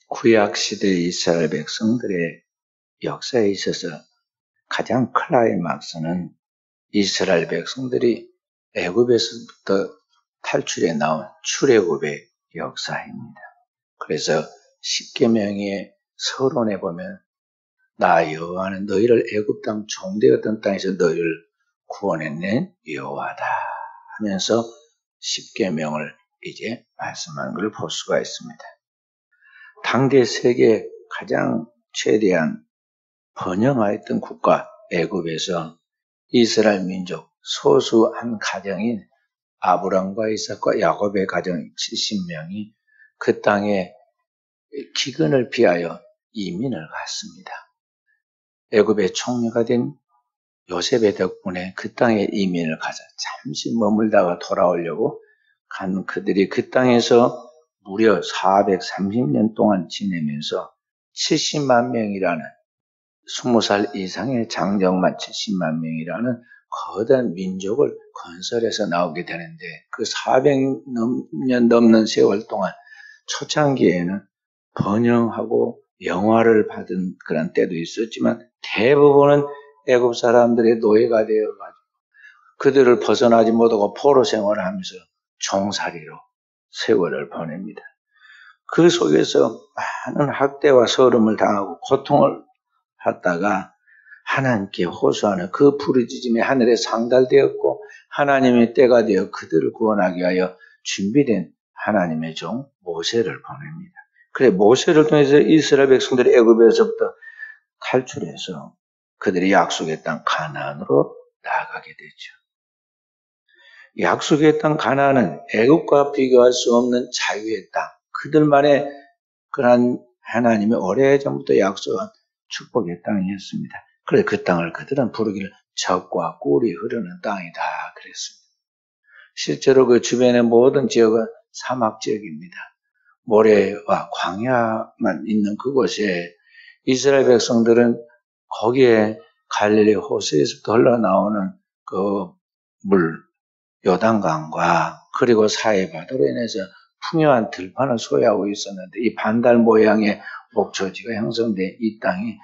구약시대 이스라엘 백성들의 역사에 있어서 가장 클라이막스는 이스라엘 백성들이 애굽에서부터 탈출해 나온 출애굽의 역사입니다. 그래서 십계명의 서론에 보면 나 여호와는 너희를 애굽 땅 종되었던 땅에서 너희를 구원해낸 여호와다 하면서 십계명을 이제 말씀하는 걸 볼 수가 있습니다. 당대 세계 가장 최대한 번영하였던 국가 애굽에서 이스라엘 민족 소수 한 가정인 아브람과 이삭과 야곱의 가정 70명이 그 땅에 기근을 피하여 이민을 갔습니다. 애굽의 총리가 된 요셉의 덕분에 그 땅에 이민을 가서 잠시 머물다가 돌아오려고 간 그들이 그 땅에서 무려 430년 동안 지내면서 70만 명이라는 20살 이상의 장정만 70만 명이라는 거대한 민족을 건설해서 나오게 되는데 그 400년 넘는 세월 동안 초창기에는 번영하고 영화를 받은 그런 때도 있었지만 대부분은 애굽 사람들의 노예가 되어가지고 그들을 벗어나지 못하고 포로 생활을 하면서 종살이로 세월을 보냅니다. 그 속에서 많은 학대와 서름을 당하고 고통을 받다가 하나님께 호소하는 그 부르짖음이 하늘에 상달되었고 하나님의 때가 되어 그들을 구원하기 위하여 준비된 하나님의 종 모세를 보냅니다. 그래 모세를 통해서 이스라엘 백성들이 애굽에서부터 탈출해서 그들이 약속의 땅 가나안으로 나아가게 되죠. 약속의 땅 가나안은 애굽과 비교할 수 없는 자유의 땅, 그들만의 그런 하나님의 오래전부터 약속한 축복의 땅이었습니다. 그래서 그 땅을 그들은 부르기를 젖과 꿀이 흐르는 땅이다 그랬습니다. 실제로 그 주변의 모든 지역은 사막 지역입니다. 모래와 광야만 있는 그곳에 이스라엘 백성들은 거기에 갈릴리 호수에서부터 흘러나오는 그 물, 요단강과 그리고 사해바다로 인해서 풍요한 들판을 소유하고 있었는데 이 반달 모양의 목초지가 형성된 이 땅이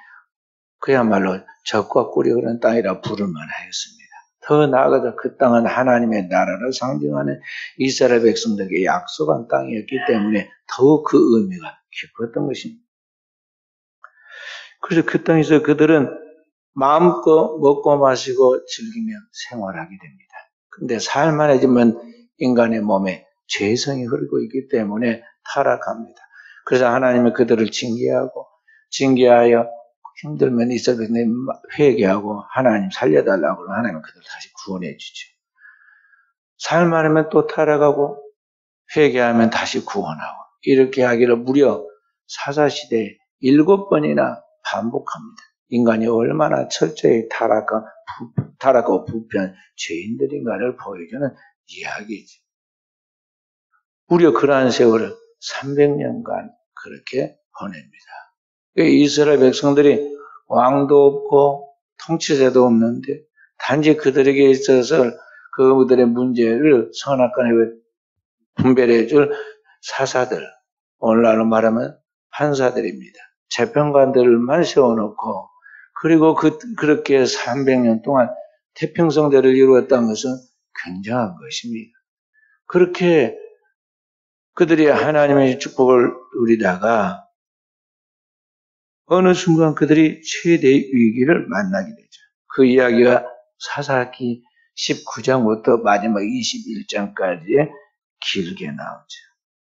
그야말로 젖과 꿀이 흐르는 땅이라 부를 만하였습니다. 더 나아가서 그 땅은 하나님의 나라를 상징하는 이스라엘 백성들에게 약속한 땅이었기 때문에 더욱 그 의미가 깊었던 것입니다. 그래서 그 땅에서 그들은 마음껏 먹고 마시고 즐기며 생활하게 됩니다. 근데 살만해지면 인간의 몸에 죄성이 흐르고 있기 때문에 타락합니다. 그래서 하나님은 그들을 징계하여 힘들면 이스라엘 백성들이 회개하고 하나님 살려달라고 그러면 하나님은 그들을 다시 구원해 주죠. 살만하면 또 타락하고 회개하면 다시 구원하고 이렇게 하기를 무려 사사시대에 7번이나 반복합니다. 인간이 얼마나 철저히 타락하고 부패한 죄인들인가를 보여주는 이야기죠. 무려 그러한 세월을 300년간 그렇게 보냅니다. 이스라엘 백성들이 왕도 없고 통치자도 없는데 단지 그들에게 있어서 그들의 문제를 선악간에 분별해 줄 사사들, 오늘날로 말하면 판사들입니다. 재판관들만 세워놓고 그리고 그렇게 300년 동안 태평성대를 이루었다는 것은 굉장한 것입니다. 그렇게 그들이 하나님의 축복을 누리다가 어느 순간 그들이 최대의 위기를 만나게 되죠. 그 이야기가 사사기 19장부터 마지막 21장까지의 길게 나오죠.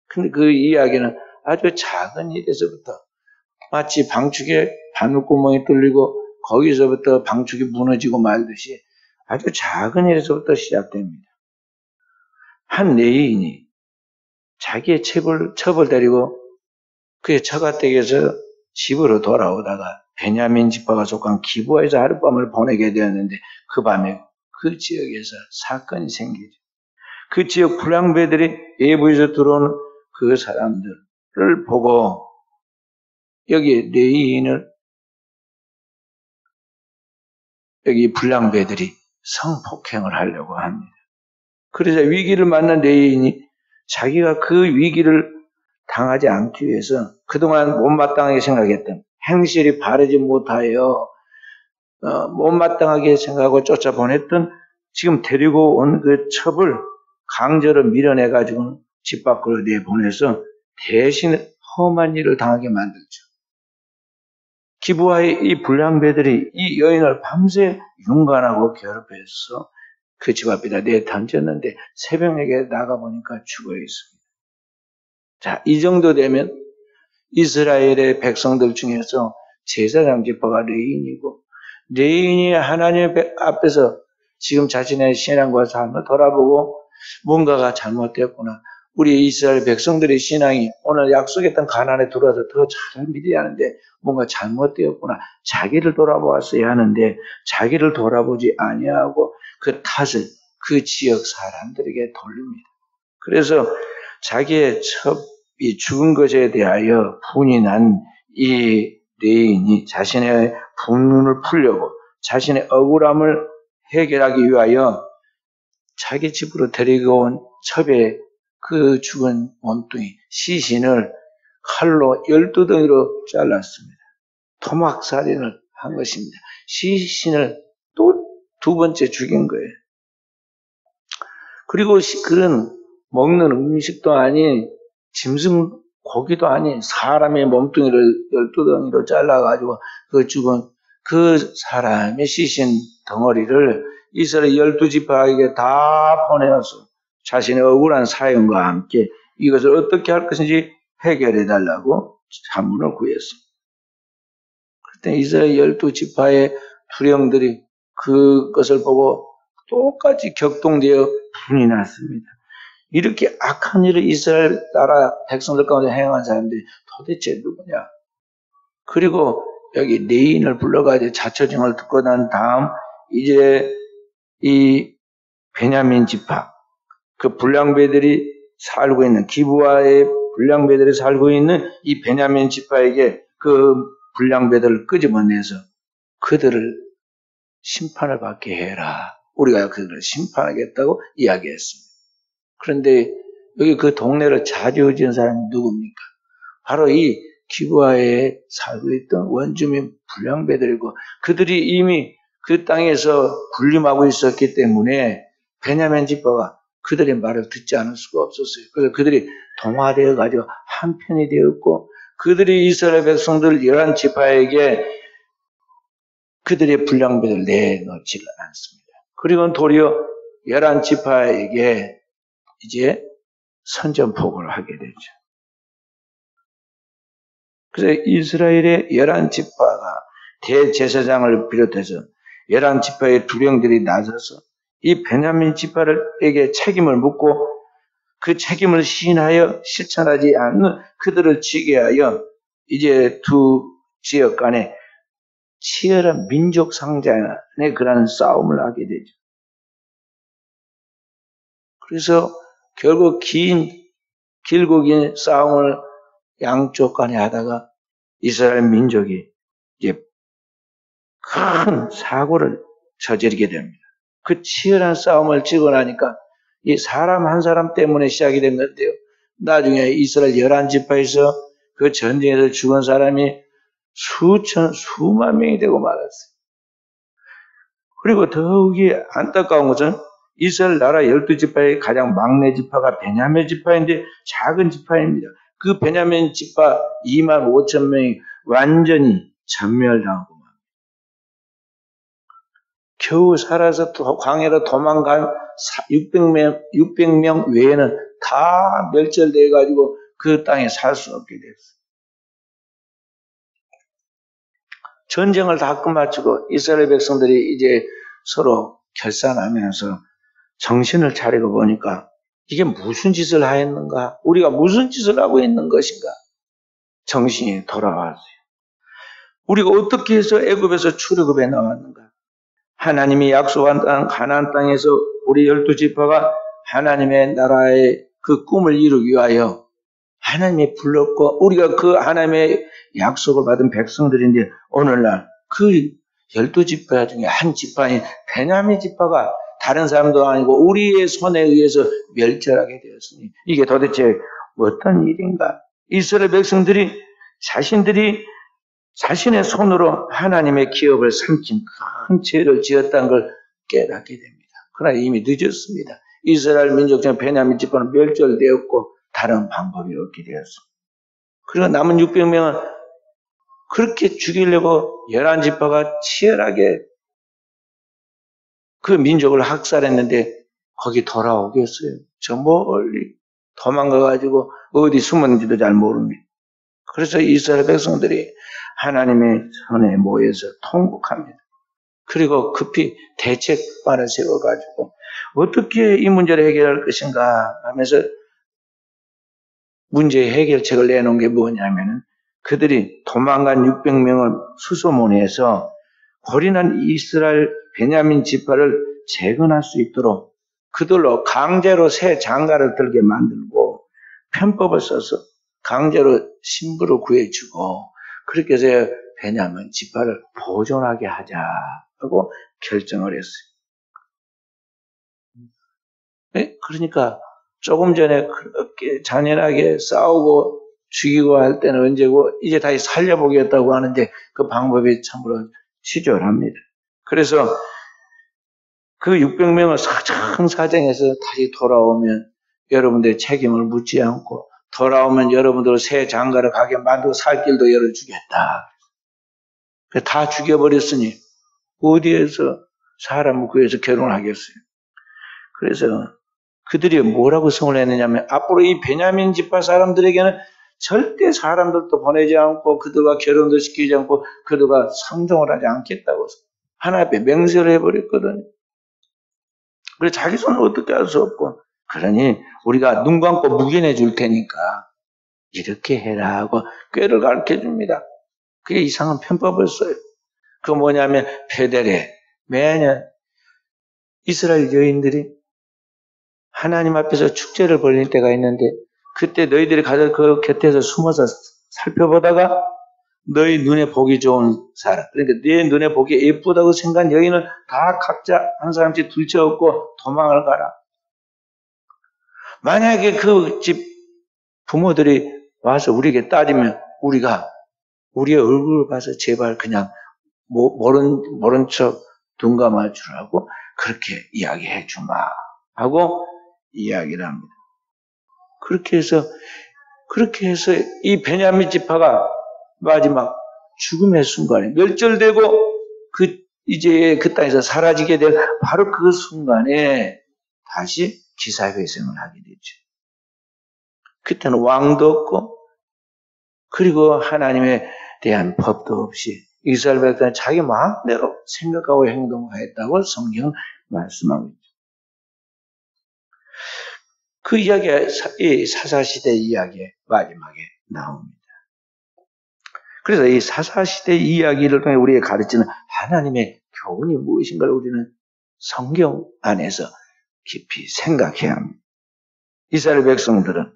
근데 그 이야기는 아주 작은 일에서부터 마치 방축에 바늘구멍이 뚫리고 거기서부터 방축이 무너지고 말듯이 아주 작은 일에서부터 시작됩니다. 한 레위인이 자기의 처벌 데리고 그의 처가댁에서 집으로 돌아오다가 베냐민 지파가 속한 기브아에서 하룻밤을 보내게 되었는데 그 밤에 그 지역에서 사건이 생기죠. 그 지역 불량배들이 외부에서 들어오는 그 사람들을 보고 여기 레위인을 여기 불량배들이 성폭행을 하려고 합니다. 그래서 위기를 만난 레위인이 자기가 그 위기를 당하지 않기 위해서 그동안 못마땅하게 생각했던 행실이 바르지 못하여 못마땅하게 생각하고 쫓아보냈던 지금 데리고 온 그 첩을 강제로 밀어내가지고 집 밖으로 내보내서 대신 험한 일을 당하게 만들죠. 기부하의 이 불량배들이 이 여인을 밤새 윤관하고 괴롭혀서 그 집 앞에다 내던졌는데 새벽녘에 나가보니까 죽어 있습니다. 자, 이 정도 되면 이스라엘의 백성들 중에서 제사장 지파가 레인이고, 레인이 하나님 앞에서 지금 자신의 신앙과 삶을 돌아보고 뭔가가 잘못되었구나. 우리 이스라엘 백성들의 신앙이 오늘 약속했던 가나안에 들어와서 더 잘 믿어야 하는데 뭔가 잘못되었구나. 자기를 돌아보았어야 하는데 자기를 돌아보지 아니하고 그 탓을 그 지역 사람들에게 돌립니다. 그래서 자기의 첩이 죽은 것에 대하여 분이 난 이 레인이 자신의 분노를 풀려고 자신의 억울함을 해결하기 위하여 자기 집으로 데리고 온 첩의 그 죽은 몸뚱이 시신을 칼로 12덩이로 잘랐습니다. 토막살인을 한 것입니다. 시신을 또 두 번째 죽인 거예요. 그리고 그런 먹는 음식도 아닌 짐승 고기도 아닌 사람의 몸뚱이를 12덩이로 잘라가지고 그 죽은 그 사람의 시신 덩어리를 이스라엘 12지파에게 다 보내어서 자신의 억울한 사연과 함께 이것을 어떻게 할 것인지 해결해 달라고 자문을 구했습니다. 그때 이스라엘 12지파의 두령들이 그것을 보고 똑같이 격동되어 분이 났습니다. 이렇게 악한 일을 이스라엘 나라 백성들 가운데 행한 사람들이 도대체 누구냐? 그리고 여기 레인을 불러가지고 자초징을 듣고 난 다음 이제 이 베냐민 지파 그 불량배들이 살고 있는 기브아의 불량배들이 살고 있는 이 베냐민 지파에게 그 불량배들을 끄집어내서 그들을 심판을 받게 해라. 우리가 그들을 심판하겠다고 이야기했습니다. 그런데 여기 그 동네를 차지어진 사람이 누굽니까? 바로 이 기브아에 살고 있던 원주민 불량배들이고 그들이 이미 그 땅에서 군림하고 있었기 때문에 베냐민 지파가 그들의 말을 듣지 않을 수가 없었어요. 그래서 그들이 동화되어 가지고 한편이 되었고 그들이 이스라엘 백성들 11지파에게 그들의 불량배를 내놓지를 않습니다. 그리고 도리어 11지파에게 이제 선전포고를 하게 되죠. 그래서 이스라엘의 11지파가 대제사장을 비롯해서 11지파의 두령들이 나서서 이 베냐민 지파에게 책임을 묻고 그 책임을 시인하여 실천하지 않는 그들을 지게 하여 이제 두 지역 간에 치열한 민족 상잔의 그런 싸움을 하게 되죠. 그래서 결국 길고 긴 싸움을 양쪽 간에 하다가 이스라엘 민족이 이제 큰 사고를 저지르게 됩니다. 그 치열한 싸움을 지고 나니까 이 사람 한 사람 때문에 시작이 된 건데요. 나중에 이스라엘 11지파에서 그 전쟁에서 죽은 사람이 수만 명이 되고 말았어요. 그리고 더욱이 안타까운 것은 이스라엘 나라 12지파의 가장 막내 지파가 베냐민 지파인데 작은 지파입니다. 그 베냐민 지파 2만 5천 명이 완전히 전멸당하고 겨우 살아서 광야로 도망간 600명 외에는 다 멸절돼 가지고 그 땅에 살 수 없게 됐어요. 전쟁을 다 끝마치고 이스라엘 백성들이 이제 서로 결산하면서 정신을 차리고 보니까 이게 무슨 짓을 하였는가? 우리가 무슨 짓을 하고 있는 것인가? 정신이 돌아왔어요. 우리가 어떻게 해서 애굽에서 출애굽에 나왔는가? 하나님이 약속한 땅 가나안 땅에서 우리 12지파가 하나님의 나라의 그 꿈을 이루기 위하여 하나님이 불렀고 우리가 그 하나님의 약속을 받은 백성들인데 오늘날 그 12지파 중에 한 지파인 베냐민 지파가 다른 사람도 아니고 우리의 손에 의해서 멸절하게 되었으니 이게 도대체 어떤 일인가? 이스라엘 백성들이 자신들이 자신의 손으로 하나님의 기업을 삼킨 큰 죄를 지었다는 걸 깨닫게 됩니다. 그러나 이미 늦었습니다. 이스라엘 민족 중 베냐민 지파는 멸절되었고 다른 방법이 없게 되었습니다. 그리고 남은 600명은 그렇게 죽이려고 11지파가 치열하게 그 민족을 학살했는데 거기 돌아오겠어요? 저 멀리 도망가가지고 어디 숨었는지도 잘 모릅니다. 그래서 이스라엘 백성들이 하나님의 손에 모여서 통곡합니다. 그리고 급히 대책반을 세워가지고 어떻게 이 문제를 해결할 것인가 하면서 문제의 해결책을 내놓은 게 뭐냐면은 그들이 도망간 600명을 수소문해서 고린한 이스라엘 베냐민 지파를 재건할 수 있도록 그들로 강제로 새 장가를 들게 만들고 편법을 써서 강제로 신부를 구해주고 그렇게 해서 베냐민 지파를 보존하게 하자고 결정을 했어요. 그러니까 조금 전에 그렇게 잔인하게 싸우고 죽이고 할 때는 언제고 이제 다시 살려보겠다고 하는데 그 방법이 참으로 치졸합니다. 그래서 그 600명을 사정사정해서 다시 돌아오면 여러분들의 책임을 묻지 않고 돌아오면 여러분들 새 장가를 가게 만들고 살 길도 열어주겠다. 다 죽여버렸으니 어디에서 사람을 구해서 결혼하겠어요. 그래서 그들이 뭐라고 성을 했느냐면 앞으로 이 베냐민 지파 사람들에게는 절대 사람들도 보내지 않고 그들과 결혼도 시키지 않고 그들과 상종을 하지 않겠다고 하나님 앞에 맹세를 해버렸거든요. 그래서 자기 손은 어떻게 할 수 없고 그러니 우리가 눈 감고 묵인해 줄 테니까 이렇게 해라 하고 꾀를 가르쳐 줍니다. 그게 이상한 편법을 써요. 그 뭐냐면 베델에 매년 이스라엘 여인들이 하나님 앞에서 축제를 벌릴 때가 있는데 그때 너희들이 가서 그 곁에서 숨어서 살펴보다가 너희 눈에 보기 좋은 사람, 그러니까 네 눈에 보기 예쁘다고 생각한 여인을 다 각자 한 사람씩 들쳐업고 도망을 가라. 만약에 그 집 부모들이 와서 우리에게 따지면 우리가 우리의 얼굴을 봐서 제발 그냥 모른 척 눈 감아 주라고 그렇게 이야기해 주마 하고 이야기를 합니다. 그렇게 해서 이 베냐민 지파가 마지막 죽음의 순간에 멸절되고 이제 그 땅에서 사라지게 될 바로 그 순간에 다시 기사회생을 하게 되죠. 그때는 왕도 없고 그리고 하나님에 대한 법도 없이 이스라엘 백성은 자기 마음대로 생각하고 행동하였다고 성경은 말씀하고 있죠. 그 이야기가 이 사사시대 이야기의 마지막에 나옵니다. 그래서 이 사사시대 이야기를 통해 우리에게 가르치는 하나님의 교훈이 무엇인가를 우리는 성경 안에서 깊이 생각해야 합니다. 이스라엘 백성들은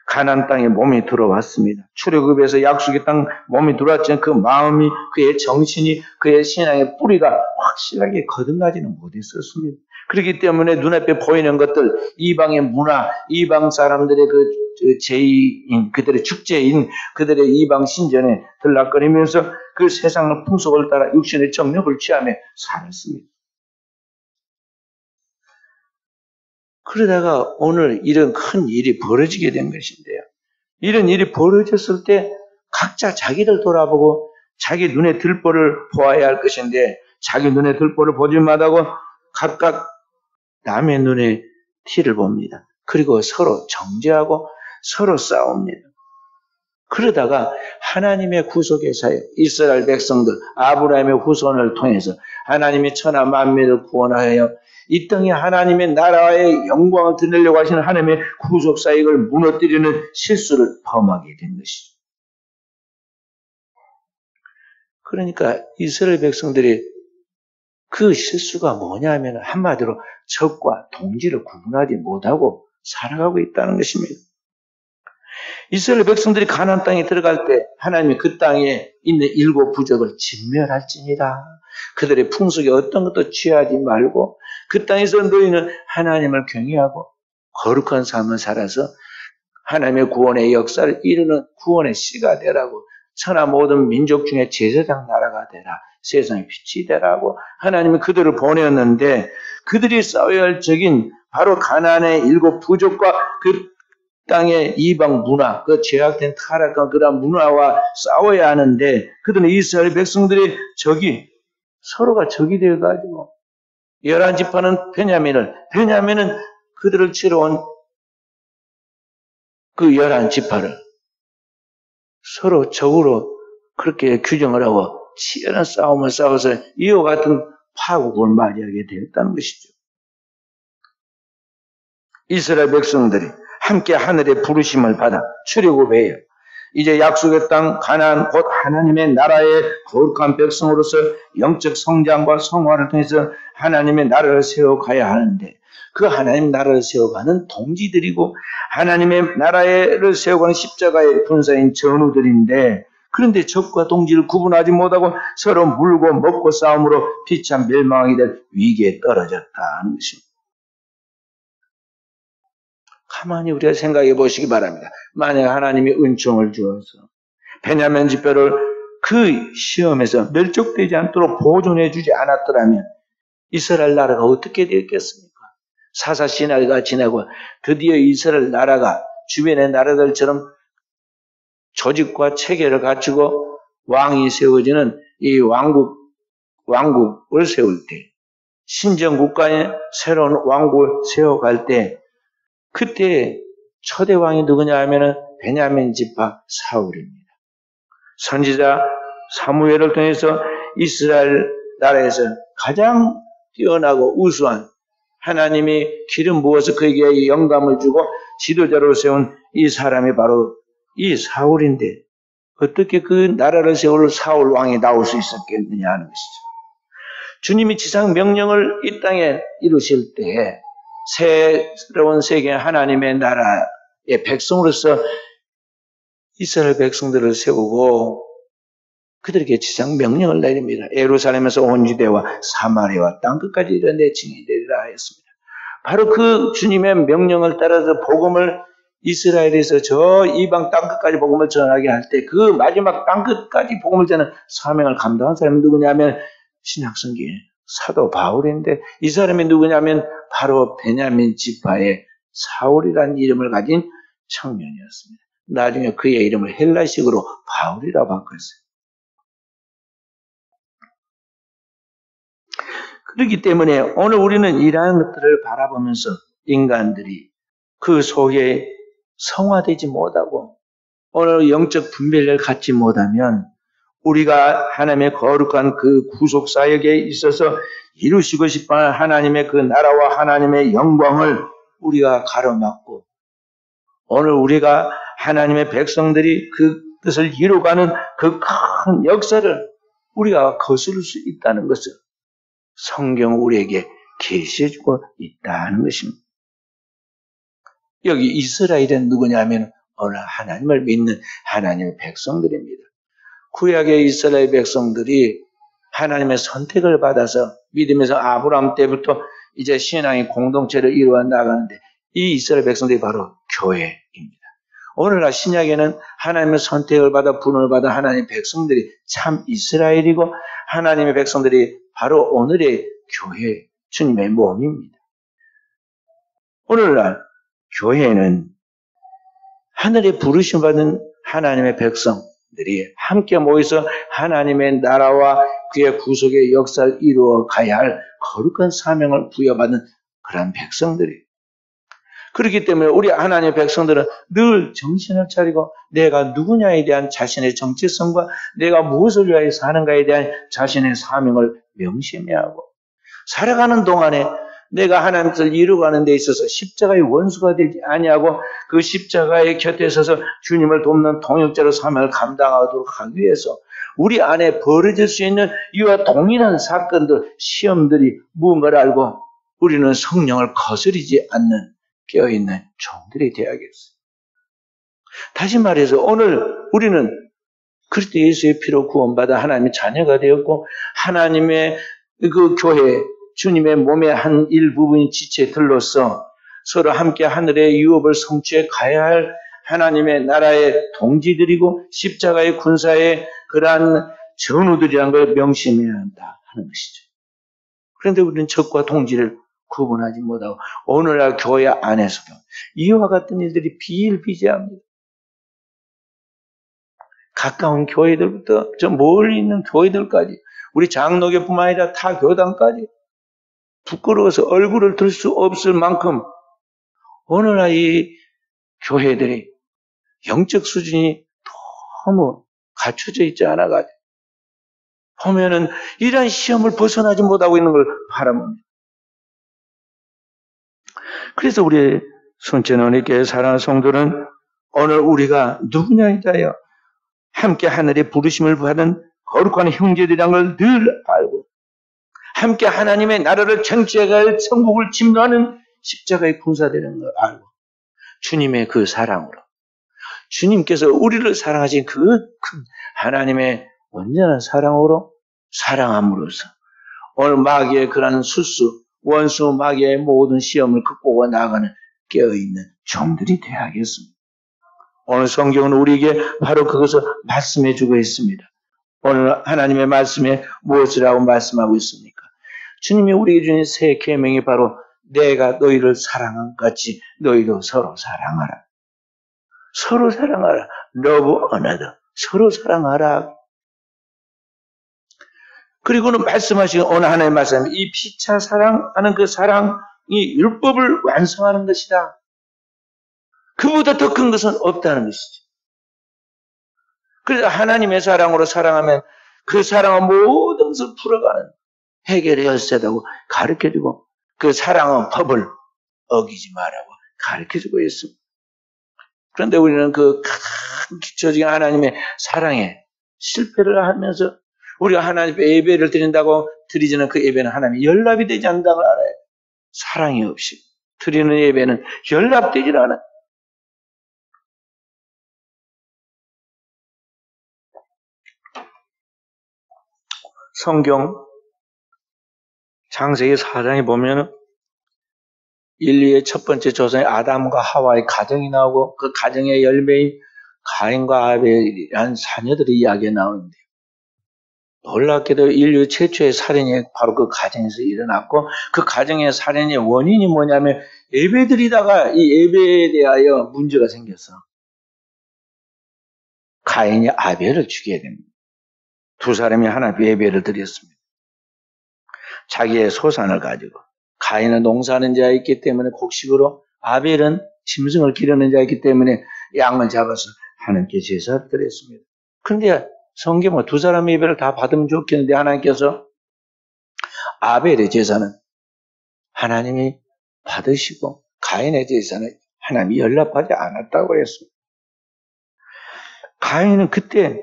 가나안 땅에 몸이 들어왔습니다. 출애굽에서 약속의 땅 몸이 들어왔지만 그 마음이 그의 정신이 그의 신앙의 뿌리가 확실하게 거듭나지는 못했었습니다. 그렇기 때문에 눈앞에 보이는 것들, 이방의 문화, 이방 사람들의 그 제의인, 그들의 축제인, 그들의 이방 신전에 들락거리면서 그 세상의 풍속을 따라 육신의 정력을 취하며 살았습니다. 그러다가 오늘 이런 큰 일이 벌어지게 된 것인데요. 이런 일이 벌어졌을 때 각자 자기를 돌아보고 자기 눈에 들보를 보아야 할 것인데 자기 눈에 들보를 보지 못하고 각각 남의 눈에 티를 봅니다. 그리고 서로 정죄하고 서로 싸웁니다. 그러다가 하나님의 구속의 사역, 이스라엘 백성들, 아브라함의 후손을 통해서 하나님의 천하 만민을 구원하여 이 땅에 하나님의 나라의 영광을 드리려고 하시는 하나님의 구속 사역을 무너뜨리는 실수를 범하게 된 것이죠. 그러니까 이스라엘 백성들이 그 실수가 뭐냐면 한마디로 적과 동지를 구분하지 못하고 살아가고 있다는 것입니다. 이스라엘 백성들이 가나안 땅에 들어갈 때 하나님이 그 땅에 있는 7 부족을 진멸할지니라. 그들의 풍속에 어떤 것도 취하지 말고 그 땅에서 너희는 하나님을 경외하고 거룩한 삶을 살아서 하나님의 구원의 역사를 이루는 구원의 씨가 되라고, 천하 모든 민족 중에 제사장 나라가 되라, 세상의 빛이 되라고 하나님이 그들을 보냈는데, 그들이 싸워야 할 적인 바로 가나안의 7 부족과 그 땅의 이방 문화, 그 죄악된 타락한 그런 문화와 싸워야 하는데, 그들은 이스라엘 백성들이 서로가 적이 되어가지고 11지파는 베냐민은 그들을 치러 온 그 11지파를 서로 적으로 그렇게 규정을 하고 치열한 싸움을 싸워서 이와 같은 파국을 맞이하게 되었다는 것이죠. 이스라엘 백성들이 함께 하늘의 부르심을 받아 출애굽해요. 이제 약속의 땅 가나안 곧 하나님의 나라의 거룩한 백성으로서 영적 성장과 성화를 통해서 하나님의 나라를 세워가야 하는데, 그 하나님 나라를 세워가는 동지들이고 하나님의 나라를 세워가는 십자가의 군사인 전우들인데, 그런데 적과 동지를 구분하지 못하고 서로 물고 먹고 싸움으로 비참 멸망하게 될 위기에 떨어졌다는 것입니다. 가만히 우리가 생각해 보시기 바랍니다. 만약 하나님이 은총을 주어서 베냐민 지파를 그 시험에서 멸족되지 않도록 보존해 주지 않았더라면 이스라엘 나라가 어떻게 되었겠습니까? 사사시나이가 지나고 드디어 이스라엘 나라가 주변의 나라들처럼 조직과 체계를 갖추고 왕이 세워지는 이 왕국을 세울 때, 신정국가의 새로운 왕국을 세워갈 때, 그때 초대 왕이 누구냐 하면은 베냐민 지파 사울입니다. 선지자 사무엘을 통해서 이스라엘 나라에서 가장 뛰어나고 우수한, 하나님이 기름 부어서 그에게 영감을 주고 지도자로 세운 이 사람이 바로 이 사울인데, 어떻게 그 나라를 세울 사울 왕이 나올 수 있었겠느냐 하는 것이죠. 주님이 지상 명령을 이 땅에 이루실 때에 새로운 세계 하나님의 나라의 백성으로서 이스라엘 백성들을 세우고 그들에게 지상 명령을 내립니다. 예루살렘에서 온 유대와 사마리아와 땅끝까지 이르러 내 증인이 되리라 하였습니다. 바로 그 주님의 명령을 따라서 복음을 이스라엘에서 저 이방 땅끝까지 복음을 전하게 할 때, 그 마지막 땅끝까지 복음을 전하는 사명을 감당한 사람이 누구냐면 신약성경에 사도 바울인데, 이 사람이 누구냐면 바로 베냐민 지파의 사울이라는 이름을 가진 청년이었습니다. 나중에 그의 이름을 헬라식으로 바울이라고 바꿨어요. 그렇기 때문에 오늘 우리는 이러한 것들을 바라보면서 인간들이 그 속에 성화되지 못하고 오늘 영적 분별을 갖지 못하면 우리가 하나님의 거룩한 그 구속사역에 있어서 이루시고 싶어하는 하나님의 그 나라와 하나님의 영광을 우리가 가로막고, 오늘 우리가 하나님의 백성들이 그 뜻을 이루가는 그 큰 역사를 우리가 거스를 수 있다는 것을 성경은 우리에게 계시해주고 있다는 것입니다. 여기 이스라엘은 누구냐면 오늘 하나님을 믿는 하나님의 백성들입니다. 구약의 이스라엘 백성들이 하나님의 선택을 받아서 믿으면서 아브라함 때부터 이제 신앙의 공동체를 이루어 나가는데, 이 이스라엘 백성들이 바로 교회입니다. 오늘날 신약에는 하나님의 선택을 받아 부름을 받아 하나님의 백성들이 참 이스라엘이고, 하나님의 백성들이 바로 오늘의 교회, 주님의 몸입니다. 오늘날 교회는 하늘의 부르심 받은 하나님의 백성들이 함께 모여서 하나님의 나라와 그의 구속의 역사를 이루어 가야 할 거룩한 사명을 부여받은 그런 백성들이, 그렇기 때문에 우리 하나님의 백성들은 늘 정신을 차리고 내가 누구냐에 대한 자신의 정체성과 내가 무엇을 위하여 사는가에 대한 자신의 사명을 명심해야 하고, 살아가는 동안에 내가 하나님 뜻을 이루어가는 데 있어서 십자가의 원수가 되지 아니하고 그 십자가의 곁에 서서 주님을 돕는 동역자로 사명을 감당하도록 하기 위해서 우리 안에 벌어질 수 있는 이와 동일한 사건들, 시험들이 무언가를 알고 우리는 성령을 거스르지 않는 깨어있는 종들이 되어야겠어요. 다시 말해서 오늘 우리는 그리스도 예수의 피로 구원받아 하나님의 자녀가 되었고, 하나님의 그 교회, 주님의 몸의 한 일부분인 지체들로서 서로 함께 하늘의 유업을 성취해 가야 할 하나님의 나라의 동지들이고 십자가의 군사의 그러한 전우들이라는 걸 명심해야 한다 하는 것이죠. 그런데 우리는 적과 동지를 구분하지 못하고 오늘날 교회 안에서도 이와 같은 일들이 비일비재합니다. 가까운 교회들부터 저 멀리 있는 교회들까지 우리 장로교뿐만 아니라 타 교단까지 부끄러워서 얼굴을 들 수 없을 만큼 오늘날 이 교회들이 영적 수준이 너무 갖춰져 있지 않아가지고 보면은 이러한 시험을 벗어나지 못하고 있는 걸 바라봅니다. 그래서 우리 순천원의교회 사랑하는 성도는 오늘 우리가 누구냐이다요 함께 하늘의 부르심을 받은 거룩한 형제들이란 걸 늘 알고 함께 하나님의 나라를 정치해갈 천국을 침노하는 십자가의 군사되는 걸 알고 주님의 그 사랑으로 주님께서 우리를 사랑하신 그 큰 하나님의 온전한 사랑으로 사랑함으로써 오늘 마귀의 그러한 수수 원수 마귀의 모든 시험을 극복해 나가는 깨어있는 종들이 되어야겠습니다. 오늘 성경은 우리에게 바로 그것을 말씀해 주고 있습니다. 오늘 하나님의 말씀에 무엇을 하고 말씀하고 있습니까? 주님이 우리에게 주신 새 계명이 바로 내가 너희를 사랑한 것 같이 너희도 서로 사랑하라. 서로 사랑하라. Love another. 서로 사랑하라. 그리고는 말씀하시고 오늘 하나님의 말씀 이 피차 사랑하는 그 사랑이 율법을 완성하는 것이다. 그보다 더 큰 것은 없다는 것이죠. 그래서 하나님의 사랑으로 사랑하면 그 사랑은 모든 것을 풀어가는 해결의 열쇠라고 가르쳐주고 그 사랑은 법을 어기지 말라고 가르쳐주고 있습니다. 그런데 우리는 그 큰 기초적인 하나님의 사랑에 실패를 하면서 우리가 하나님 예배를 드린다고 드리지는 그 예배는 하나님이 연락이 되지 않는다는 걸 알아요. 사랑이 없이 드리는 예배는 연락되질 않아요. 성경 창세기 4장에 보면 인류의 첫 번째 조상의 아담과 하와의 가정이 나오고 그 가정의 열매인 가인과 아벨이라는 자녀들의 이야기가 나오는데 놀랍게도 인류 최초의 살인이 바로 그 가정에서 일어났고 그 가정의 살인의 원인이 뭐냐면 예배드리다가 이 예배에 대하여 문제가 생겼어. 가인이 아벨을 죽여야 됩니다. 두 사람이 하나 예배를 드렸습니다. 자기의 소산을 가지고 가인은 농사하는 자였기 때문에 곡식으로 아벨은 짐승을 기르는 자였기 때문에 양을 잡아서 하나님께 제사를 드렸습니다. 그런데 성경은 두 사람의 예배를 다 받으면 좋겠는데 하나님께서 아벨의 제사는 하나님이 받으시고 가인의 제사는 하나님이 연락하지 않았다고 했습니다. 가인은 그때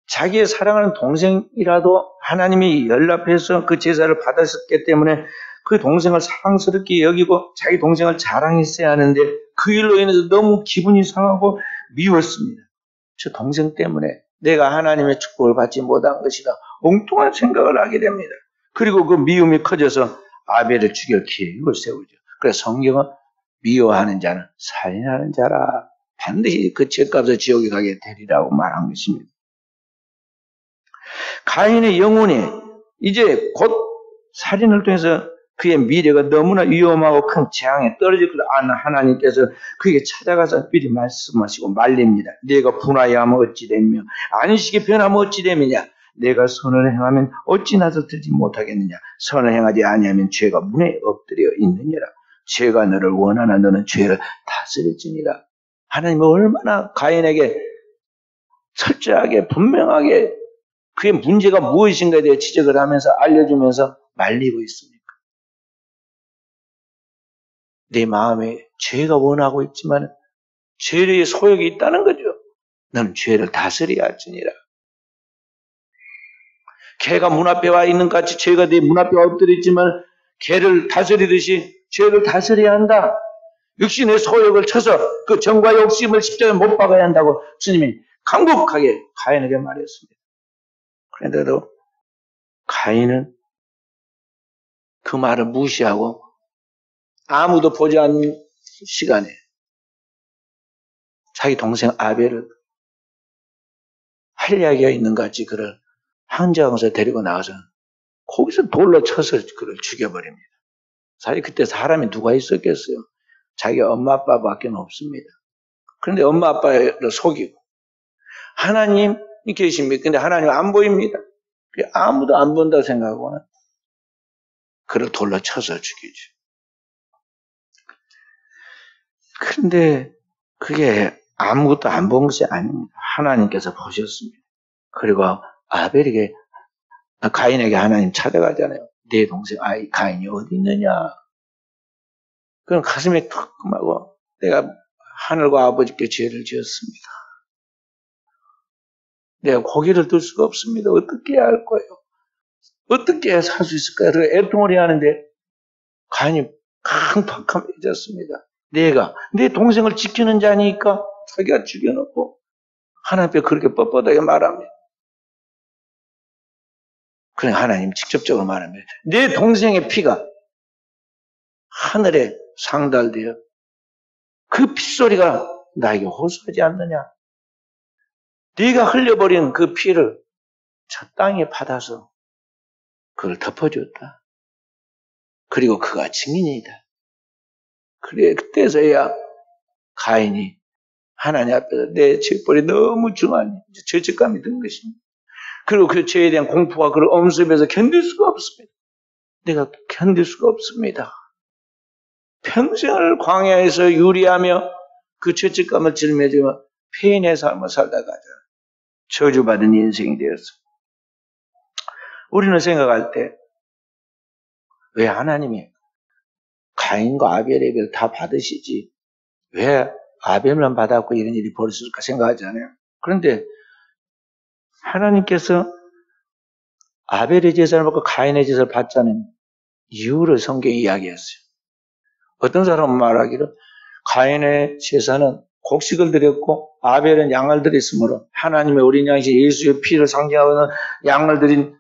자기의 사랑하는 동생이라도 하나님이 연락해서 그 제사를 받았었기 때문에 그 동생을 사랑스럽게 여기고 자기 동생을 자랑했어야 하는데 그 일로 인해서 너무 기분이 상하고 미웠습니다. 저 동생 때문에 내가 하나님의 축복을 받지 못한 것이다. 엉뚱한 생각을 하게 됩니다. 그리고 그 미움이 커져서 아벨을 죽일 계획을 세우죠. 그래서 성경은 미워하는 자는 살인하는 자라 반드시 그 죄값을 지옥에 가게 되리라고 말한 것입니다. 가인의 영혼이 이제 곧 살인을 통해서 그의 미래가 너무나 위험하고 큰 재앙에 떨어질 걸 아는 하나님께서 그에게 찾아가서 미리 말씀하시고 말립니다. 내가 분하여 하면 어찌 되며 안식이 변하면 어찌 되느냐. 내가 선을 행하면 어찌 나서 들지 못하겠느냐. 선을 행하지 아니하면 죄가 문에 엎드려 있느니라. 죄가 너를 원하나 너는 죄를 다스릴지니라. 하나님은 얼마나 가인에게 철저하게 분명하게 그의 문제가 무엇인가에 대해 지적을 하면서 알려주면서 말리고 있습니까? 내 마음에 죄가 원하고 있지만 죄의 소욕이 있다는 거죠. 너는 죄를 다스려야 할지니라. 개가 문 앞에 와 있는 같이 죄가 내 문 앞에 엎드려 있지만 개를 다스리듯이 죄를 다스려야 한다. 육신의 소욕을 쳐서 그 정과 욕심을 십자가에 못 박아야 한다고 주님이 강력하게 가인에게 말했습니다. 그런데도 가인은 그 말을 무시하고 아무도 보지 않는 시간에 자기 동생 아벨을 할 이야기가 있는 것 같이 그를 한정에서 데리고 나가서 거기서 돌로 쳐서 그를 죽여버립니다. 사실 그때 사람이 누가 있었겠어요? 자기 엄마 아빠밖에 없습니다. 그런데 엄마 아빠를 속이고 하나님이 계십니다. 근데 하나님 안 보입니다. 아무도 안 본다고 생각하고는 그를 돌로 쳐서 죽이죠. 그런데 그게 아무것도 안 본 것이 아닙니다. 하나님께서 보셨습니다. 그리고 아벨에게, 가인에게 하나님 찾아가잖아요. 내 동생 가인이 어디 있느냐. 그럼 가슴에 턱하고 내가 하늘과 아버지께 죄를 지었습니다. 내가 고개를 들 수가 없습니다. 어떻게 해야 할 거예요? 어떻게 해야 살 수 있을까요? 그래서 애통을 해야 하는데 가인이 강팍함해졌습니다. 내가 내 동생을 지키는 자니까 자기가 죽여놓고 하나님 앞에 그렇게 뻣뻣하게 말합니다. 그래 하나님 직접적으로 말합니다. 내 동생의 피가 하늘에 상달되어 그 핏소리가 나에게 호소하지 않느냐. 네가 흘려버린 그 피를 저 땅에 받아서 그걸 덮어줬다. 그리고 그가 증인이다. 그래 그때서야 가인이 하나님 앞에서 내 죄벌이 너무 중하니 죄책감이 든 것입니다. 그리고 그 죄에 대한 공포가 그를 엄습해서 견딜 수가 없습니다. 내가 견딜 수가 없습니다. 평생을 광야에서 유리하며 그 죄책감을 짊어지며 폐인의 삶을 살다가 저주받은 인생이 되었습니다. 우리는 생각할 때 왜 하나님이 가인과 아벨에게 다 받으시지 왜 아벨만 받았고 이런 일이 벌어졌을까 생각하잖아요. 그런데 하나님께서 아벨의 제사를 받고 가인의 제사를 받자는 이유를 성경이 이야기했어요. 어떤 사람은 말하기를 가인의 제사는 곡식을 드렸고 아벨은 양을 드렸으므로 하나님의 어린 양이신 예수의 피를 상징하는 양을 드린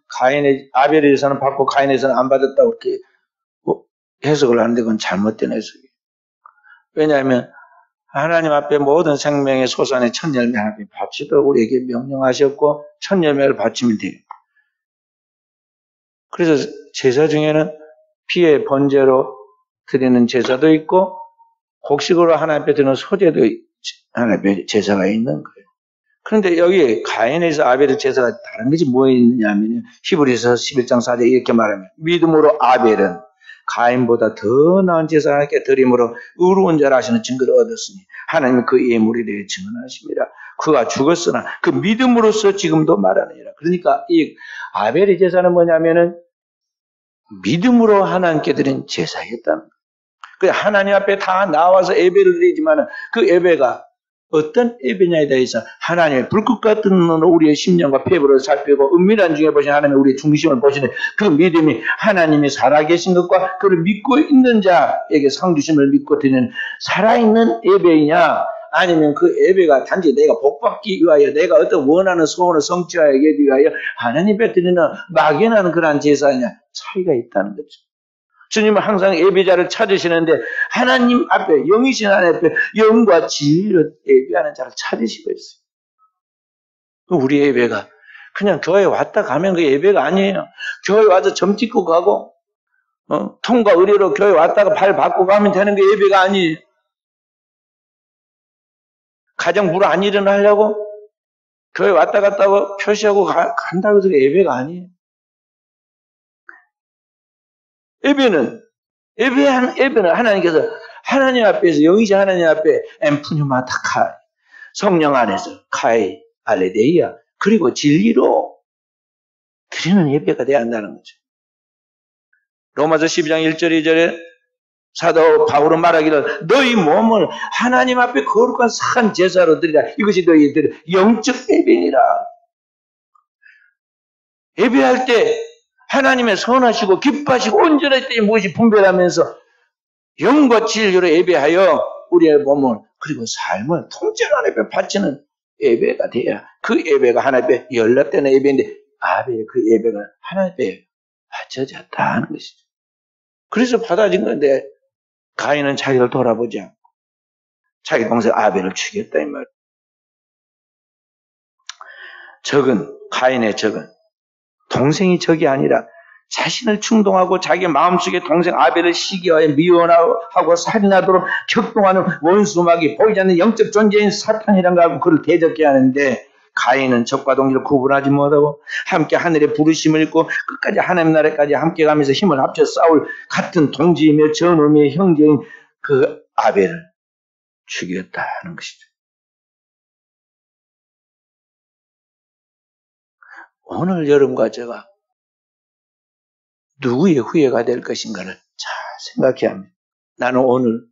아벨의 제사는 받고 가인의 제사는 안 받았다고 이렇게 해석을 하는데 그건 잘못된 해석이에요. 왜냐하면 하나님 앞에 모든 생명의 소산의 첫 열매 하나님 바치도록 우리에게 명령하셨고 첫 열매를 바치면 돼요. 그래서 제사 중에는 피의 번제로 드리는 제사도 있고 곡식으로 하나님 앞에 드리는 소제도 하나님 앞에 제사가 있는 거예요. 그런데 여기 가인에서 아벨의 제사가 다른 것이 뭐 있느냐면 히브리서 11장 4절 이렇게 말합니다. 믿음으로 아벨은 가인보다 더 나은 제사를 하나님께 드림으로 의로운 자라 하시는 증거를 얻었으니 하나님은 그 예물에 대해 증언하십니다. 그가 죽었으나 그 믿음으로써 지금도 말하느니라. 그러니까 이 아벨의 제사는 뭐냐면은 믿음으로 하나님께 드린 제사였다는 거예요. 그래서 하나님 앞에 다 나와서 예배를 드리지만 그 예배가 어떤 예배냐에 대해서 하나님의 불꽃 같은 눈으로 우리의 심령과 폐부를 살피고 은밀한 중에 보시는 하나님의 우리의 중심을 보시는 그 믿음이 하나님이 살아계신 것과 그를 믿고 있는 자에게 상주심을 믿고 드리는 살아있는 예배이냐 아니면 그 예배가 단지 내가 복받기 위하여 내가 어떤 원하는 소원을 성취하기 위하여 하나님 앞에 드리는 막연한 그러한 제사냐 차이가 있다는 거죠. 주님은 항상 예배자를 찾으시는데 하나님 앞에 영이신 하나님 앞에 영과 진리로 예배하는 자를 찾으시고 있어요. 우리 예배가 그냥 교회 왔다 가면 그 예배가 아니에요. 교회 와서 점 찍고 가고 통과 의례로 교회 왔다가 발 받고 가면 되는 게 예배가 아니에요. 가정 물 안 일어나려고 교회 왔다 갔다 하고 표시하고 간다고 해서 예배가 아니에요. 예배는 하나님께서 하나님 앞에서 영이신 하나님 앞에 엠푸뉴마타카이 성령 안에서 카이 알레데이아 그리고 진리로 드리는 예배가 돼야 한다는 거죠. 로마서 12장 1절 2절에 사도 바울은 말하기를 너희 몸을 하나님 앞에 거룩한 산 제사로 드리라. 이것이 너희들의 영적 예배니라. 예배할 때 하나님의 선하시고 기뻐하시고 온전할 때 무엇이 분별하면서 영과 진리로 예배하여 우리의 몸을 그리고 삶을 통째로 하나님 앞에 바치는 예배가 돼야 그 예배가 하나님 앞에 연락되는 예배인데 아벨의 그 예배가 하나님 앞에 바쳐졌다 하는 것이죠. 그래서 받아진 건데 가인은 자기를 돌아보지 않고 자기 동생 아벨을 죽였다 이 말. 적은 가인의 적은 동생이 적이 아니라 자신을 충동하고 자기 마음속에 동생 아벨을 시기하여 미워하고 살인하도록 격동하는 원수막이 보이지 않는 영적 존재인 사탄이란 걸 알고 그를 대적해야 하는데 가인은 적과 동지를 구분하지 못하고 함께 하늘의 부르심을 입고 끝까지 하나님 나라까지 함께 가면서 힘을 합쳐 싸울 같은 동지이며 전우며 형제인 그 아벨을 죽였다 하는 것이죠. 오늘 여러분과 제가 누구의 후예가 될 것인가를 잘 생각해야 합니다. 나는 오늘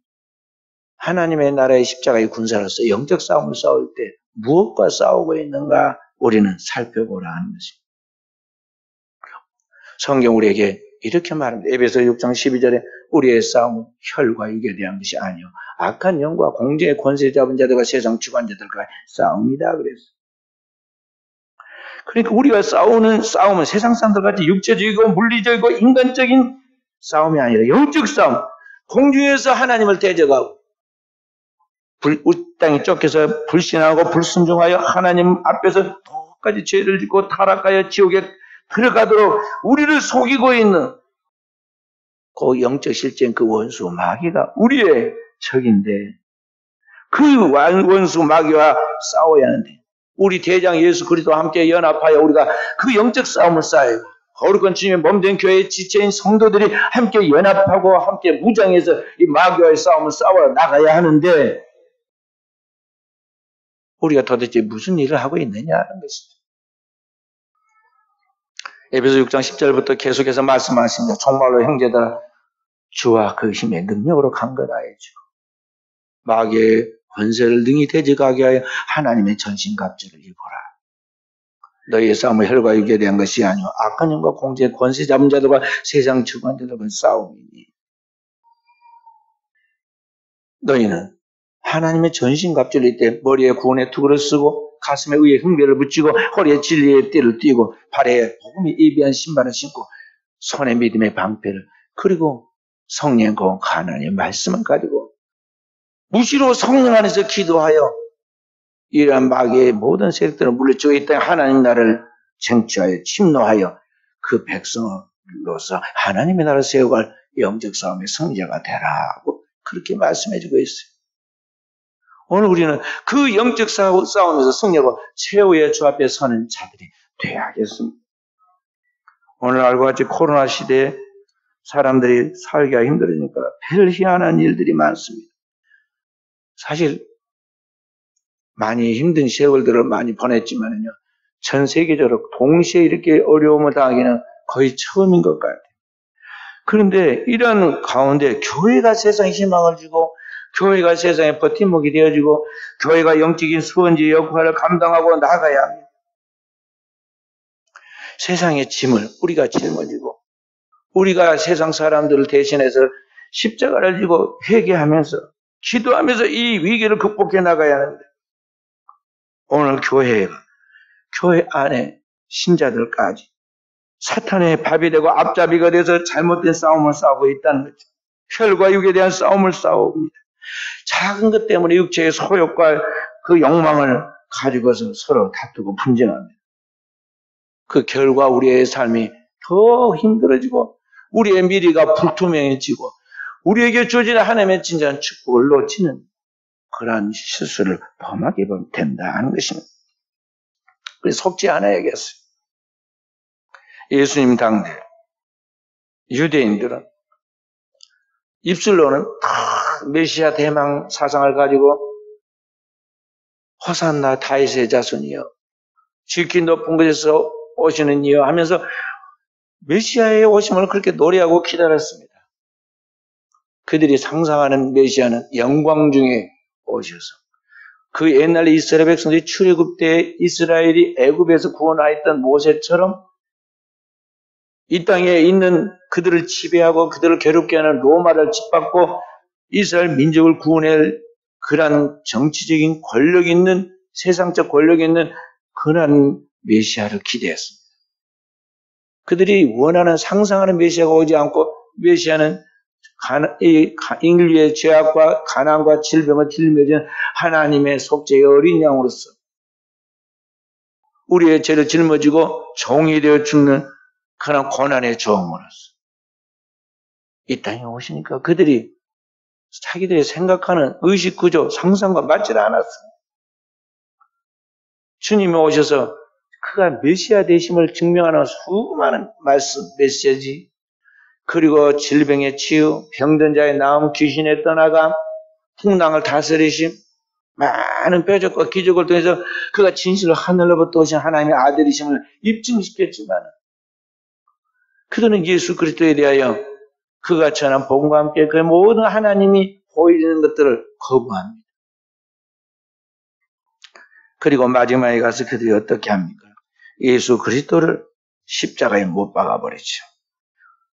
하나님의 나라의 십자가의 군사로서 영적 싸움을 싸울 때 무엇과 싸우고 있는가 우리는 살펴보라 하는 것입니다. 성경 우리에게 이렇게 말합니다. 에베소 6장 12절에 우리의 싸움은 혈과 육에 대한 것이 아니요 악한 영과 공중의 권세 잡은 자들과 세상 주관자들과 싸움이다 그랬어요. 그러니까 우리가 싸우는 싸움은 세상 사람들같이 육체적이고 물리적이고 인간적인 싸움이 아니라 영적 싸움. 공중에서 하나님을 대적하고 땅에 쫓겨서 불신하고 불순종하여 하나님 앞에서 똑같이 죄를 짓고 타락하여 지옥에 들어가도록 우리를 속이고 있는 그 영적 실제인 그 원수 마귀가 우리의 적인데 그 원수 마귀와 싸워야 하는데 우리 대장 예수 그리스도와 함께 연합하여 우리가 그 영적 싸움을 싸워요. 거룩한 주님의 몸된 교회의 지체인 성도들이 함께 연합하고 함께 무장해서 이 마귀와의 싸움을 싸워 나가야 하는데 우리가 도대체 무슨 일을 하고 있느냐는 것이죠. 에베소 6장 10절부터 계속해서 말씀하십니다. 정말로 형제들아 주와 그 힘의 능력으로 강건하여지고 마귀의 권세를 능히 대적하게 하여 하나님의 전신갑주를 입어라. 너희의 싸움은 혈과 육에 대한 것이 아니오 악한 영과 공중의 권세 잡은 자들과 세상 주관자들과 싸움이니 너희는 하나님의 전신갑주를 입되 머리에 구원의 투구를 쓰고 가슴에 의의 흥배를 붙이고 허리에 진리의 띠를 띠고 발에 복음이 예비한 신발을 신고 손에 믿음의 방패를 그리고 성령의 공 하나님의 말씀을 가지고 무시로 성령 안에서 기도하여 이러한 마귀의 모든 세력들을 물리치고 이 땅에 하나님 나라를 쟁취하여 침노하여 그 백성으로서 하나님의 나라를 세워갈 영적 싸움의 승리자가 되라고 그렇게 말씀해주고 있어요. 오늘 우리는 그 영적 싸움에서 승리하고 최후의 주 앞에 서는 자들이 되어야겠습니다. 오늘날과 같이 코로나 시대에 사람들이 살기가 힘들으니까 별 희한한 일들이 많습니다. 사실 많이 힘든 세월들을 많이 보냈지만요, 전 세계적으로 동시에 이렇게 어려움을 당하기는 거의 처음인 것 같아요. 그런데 이런 가운데 교회가 세상에 희망을 주고 교회가 세상에 버팀목이 되어지고 교회가 영적인 수원지의 역할을 감당하고 나가야 합니다. 세상의 짐을 우리가 짊어지고 우리가 세상 사람들을 대신해서 십자가를 지고 회개하면서 기도하면서 이 위기를 극복해 나가야 하는데 오늘 교회 안에 신자들까지 사탄의 밥이 되고 앞잡이가 돼서 잘못된 싸움을 싸우고 있다는 거죠. 혈과 육에 대한 싸움을 싸웁니다. 작은 것 때문에 육체의 소욕과 그 욕망을 가지고서 서로 다투고 분쟁합니다. 그 결과 우리의 삶이 더 힘들어지고 우리의 미래가 불투명해지고 우리에게 주어진 하나님의 진정한 축복을 놓치는 그러한 실수를 범하게 된다 하는 것입니다. 그래서 속지 않아야겠어요. 예수님 당대 유대인들은 입술로는 다 메시아 대망 사상을 가지고 호산나 다윗의 자손이여 지극히 높은 곳에서 오시는 이여 하면서 메시아의 오심을 그렇게 노래하고 기다렸습니다. 그들이 상상하는 메시아는 영광 중에 오셔서 그 옛날 이스라엘 백성들이 출애굽 때 이스라엘이 애굽에서 구원하였던 모세처럼 이 땅에 있는 그들을 지배하고 그들을 괴롭게 하는 로마를 짓밟고 이스라엘 민족을 구원할 그러한 정치적인 권력 있는 세상적 권력 있는 그러한 메시아를 기대했습니다. 그들이 원하는 상상하는 메시아가 오지 않고 메시아는 인류의 죄악과 가난과 질병을 짊어진 하나님의 속죄의 어린 양으로서 우리의 죄를 짊어지고 종이 되어 죽는 그런 고난의 종으로서 이 땅에 오시니까 그들이 자기들이 생각하는 의식구조, 상상과 맞지 않았어요. 주님이 오셔서 그가 메시아 되심을 증명하는 수많은 말씀, 메시지, 그리고 질병의 치유, 병든 자의 나음, 귀신의 떠나감, 풍랑을 다스리심, 많은 표적과 기적을 통해서 그가 진실로 하늘로부터 오신 하나님의 아들이심을 입증시켰지만 그들은 예수 그리스도에 대하여 그가 전한 복음과 함께 그 모든 하나님이 보이는 것들을 거부합니다. 그리고 마지막에 가서 그들이 어떻게 합니까? 예수 그리스도를 십자가에 못 박아버리죠.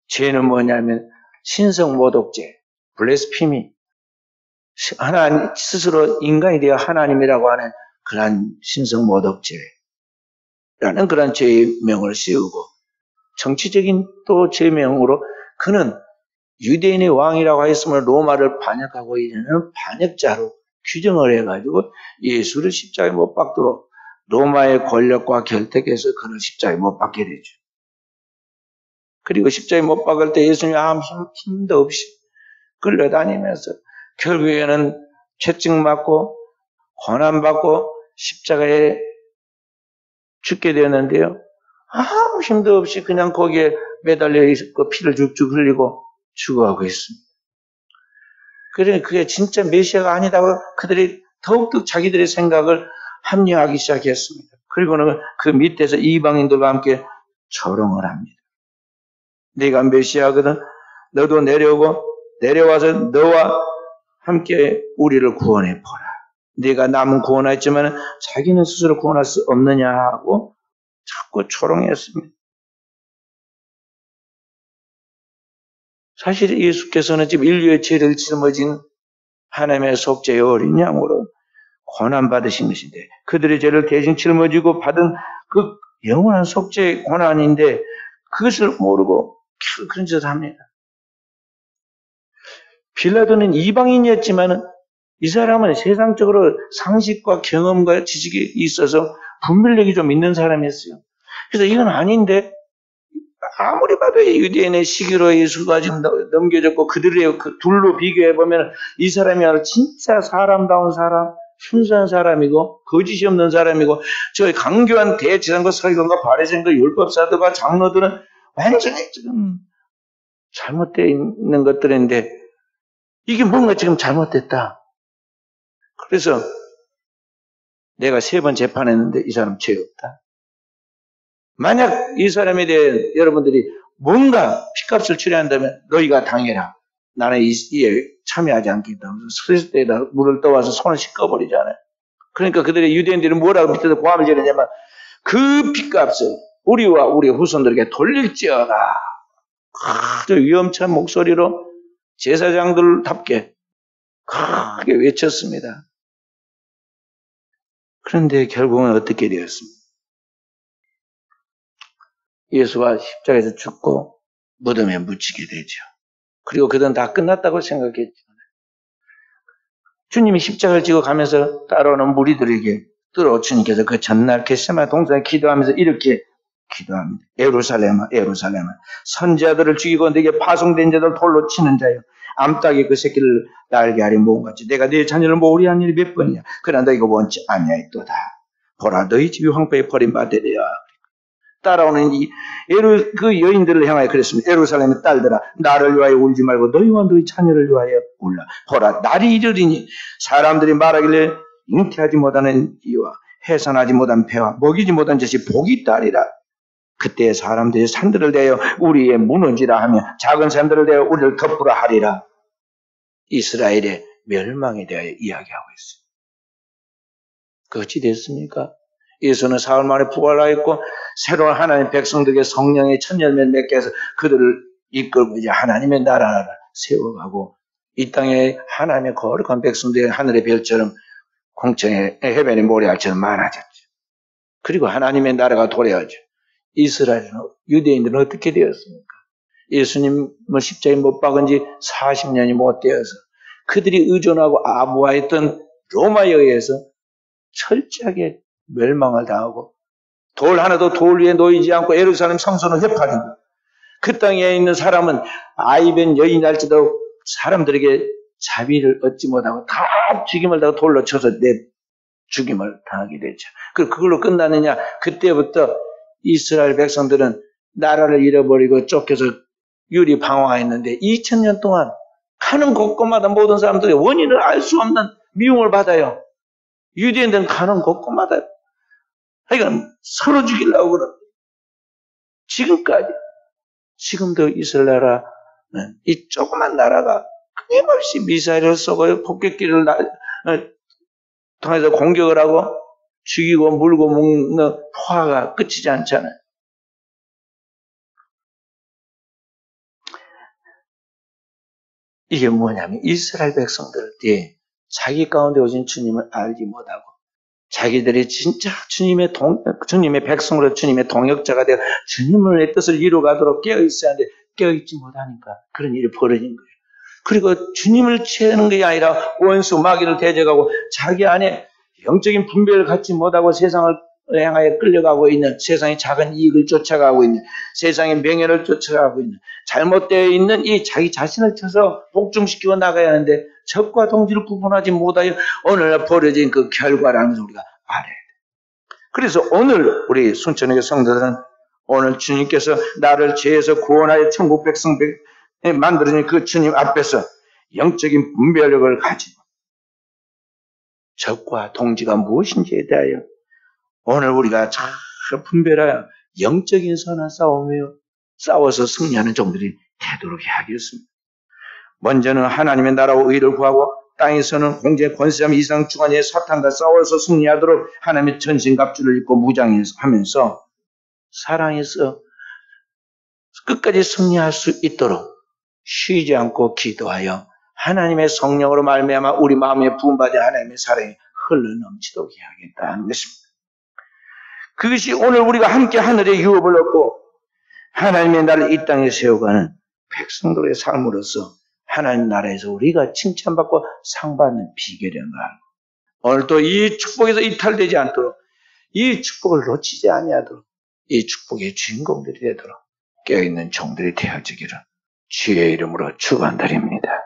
죄는 뭐냐면 신성모독죄, 블레스피미, 하나님 스스로 인간이 되어 하나님이라고 하는 그러한 신성모독죄라는 그런 죄의 명을 씌우고 정치적인 또 죄명으로 그는 유대인의 왕이라고 했으면 로마를 반역하고 있는 반역자로 규정을 해가지고 예수를 십자가에 못 박도록 로마의 권력과 결탁해서 그를 십자가에 못 박게 되죠. 그리고 십자가에 못 박을 때 예수님이 아무 힘도 없이 끌려다니면서 결국에는 채찍맞고 고난받고 십자가에 죽게 되었는데요. 아무 힘도 없이 그냥 거기에 매달려 있고 피를 쭉쭉 흘리고 죽어가고 있습니다. 그러니 그게 진짜 메시아가 아니다고 그들이 더욱더 자기들의 생각을 합리화하기 시작했습니다. 그리고는 그 밑에서 이방인들과 함께 조롱을 합니다. 네가 메시아거든 너도 내려와서 너와 함께 우리를 구원해 보라. 네가 남은 구원했지만 자기는 스스로 구원할 수 없느냐 하고 자꾸 조롱했습니다. 사실 예수께서는 지금 인류의 죄를 짊어진 하나님의 속죄의 어린 양으로 고난받으신 것인데 그들의 죄를 대신 짊어지고 받은 그 영원한 속죄의 고난인데 그것을 모르고 그런 짓을 합니다. 빌라도는 이방인이었지만 이 사람은 세상적으로 상식과 경험과 지식이 있어서 분별력이 좀 있는 사람이었어요. 그래서 이건 아닌데 아무리 봐도 유대인의 시기로 예수가 지금 넘겨졌고 그들의 그 둘로 비교해보면 이 사람이 진짜 사람다운 사람, 순수한 사람이고 거짓이 없는 사람이고 저 강교한 대제사장과 서기관과 바리새인과 율법사들과 장로들은 완전히 지금 잘못되어 있는 것들인데 이게 뭔가 지금 잘못됐다. 그래서 내가 3번 재판했는데 이 사람 죄 없다. 만약 이 사람에 대해 여러분들이 뭔가 피값을 치료한다면 너희가 당해라. 나는 이에 참여하지 않겠다. 스리스때에다 물을 떠와서 손을 씻어버리잖아요. 그러니까 그들의 유대인들은 뭐라고 밑에서 고함을 지르냐면 그 피값을 우리와 우리의 후손들에게 돌릴지어다. 아주 위험찬 목소리로 제사장들답게 크게 외쳤습니다. 그런데 결국은 어떻게 되었습니까? 예수가 십자가에서 죽고 무덤에 묻히게 되죠. 그리고 그들은 다 끝났다고 생각했죠. 주님이 십자가를 지고 가면서 따라오는 무리들에게 또 주님께서 그 전날 겟세마네 동산에 기도하면서 이렇게 기도합니다. 예루살렘아 예루살렘아 선지자들을 죽이고 내게 파송된 자들 돌로 치는 자여 암탉이 그 새끼를 날게 하리 모음같이 내가 네 자녀를 모으리 한 일이 몇 번이냐 그러나 너희가 원치 아니하였도다. 보라 너희 집이 황폐에 버림받으리라. 따라오는 그 여인들을 향하여 그랬습니다. 예루살렘의 딸들아 나를 위하여 울지 말고 너희와 너희 자녀를 위하여 울라. 보라 날이 이르리니 사람들이 말하길래 잉태하지 못하는 이와 해산하지 못한 배와 먹이지 못한 젖이 복이 있다리라. 그때 사람들이 산들을 대하여 우리의 무너지라 하며 작은 산들을 대하여 우리를 덮으라 하리라. 이스라엘의 멸망에 대하여 이야기하고 있습니다. 그것이 됐습니까? 예수는 사흘 만에 부활하였고 새로운 하나님의 백성들에게 성령의 첫 열매를 맺게 해서 그들을 이끌고 이제 하나님의 나라를 세워가고 이 땅에 하나님의 거룩한 백성들이 하늘의 별처럼 공청의 해변의 모래알처럼 많아졌죠. 그리고 하나님의 나라가 도래하죠. 이스라엘은 유대인들은 어떻게 되었습니까? 예수님을 십자가에 못 박은 지 40년이 못 되어서 그들이 의존하고 아부하였던 로마에 의해서 철저하게 멸망을 당하고 돌 하나도 돌 위에 놓이지 않고 예루살렘 성소는 회파되고 그 땅에 있는 사람은 아이벤 여인일지도 사람들에게 자비를 얻지 못하고 다 죽임을 당하고 돌로 쳐서 죽임을 당하게 되죠. 그걸로 끝나느냐? 그때부터 이스라엘 백성들은 나라를 잃어버리고 쫓겨서 유리 방황했는데 2000년 동안 가는 곳곳마다 모든 사람들이 원인을 알 수 없는 미움을 받아요. 유대인들은 가는 곳곳마다 그러니까 서로 죽이려고 그러는 지금까지 지금도 이스라엘 나라는 이 조그만 나라가 끊임없이 미사일을 쏘고 폭격기를 통해서 공격을 하고 죽이고 물고 먹는 포화가 끝이지 않잖아요. 이게 뭐냐면 이스라엘 백성들이 자기 가운데 오신 주님을 알지 못하고 자기들이 진짜 주님의 백성으로 주님의 동역자가 되어 주님의 뜻을 이루가도록 깨어있어야 하는데 깨어있지 못하니까 그런 일이 벌어진 거예요. 그리고 주님을 취하는 게 아니라 원수 마귀를 대적하고 자기 안에 영적인 분별을 갖지 못하고 세상을 향하여 끌려가고 있는 세상의 작은 이익을 쫓아가고 있는 세상의 명예를 쫓아가고 있는 잘못되어 있는 이 자기 자신을 쳐서 복종시키고 나가야 하는데 적과 동지를 구분하지 못하여 오늘날 벌어진 그 결과라는 것을 우리가 알아야 돼요. 그래서 오늘 우리 순천의 성도들은 오늘 주님께서 나를 죄에서 구원하여 천국 백성 만들어진 그 주님 앞에서 영적인 분별력을 가지고 적과 동지가 무엇인지에 대하여 오늘 우리가 잘 분별하여 영적인 선한 싸움이요 싸워서 승리하는 종들이 되도록 해야겠습니다. 먼저는 하나님의 나라와 의를 구하고 땅에서는 공제 권세함 이상 주관의 사탄과 싸워서 승리하도록 하나님의 전신갑주를 입고 무장하면서 사랑해서 끝까지 승리할 수 있도록 쉬지 않고 기도하여 하나님의 성령으로 말미암아 우리 마음에 부음받아 하나님의 사랑이 흘러넘치도록 해야겠다는 것입니다. 그것이 오늘 우리가 함께 하늘의 유업을 얻고 하나님의 나라를 이 땅에 세워가는 백성들의 삶으로서 하나님 나라에서 우리가 칭찬받고 상받는 비결이라는 걸 알고 오늘 또 이 축복에서 이탈되지 않도록 이 축복을 놓치지 아니하도록 이 축복의 주인공들이 되도록 깨어있는 종들이 되어지기를 주의 이름으로 축원드립니다.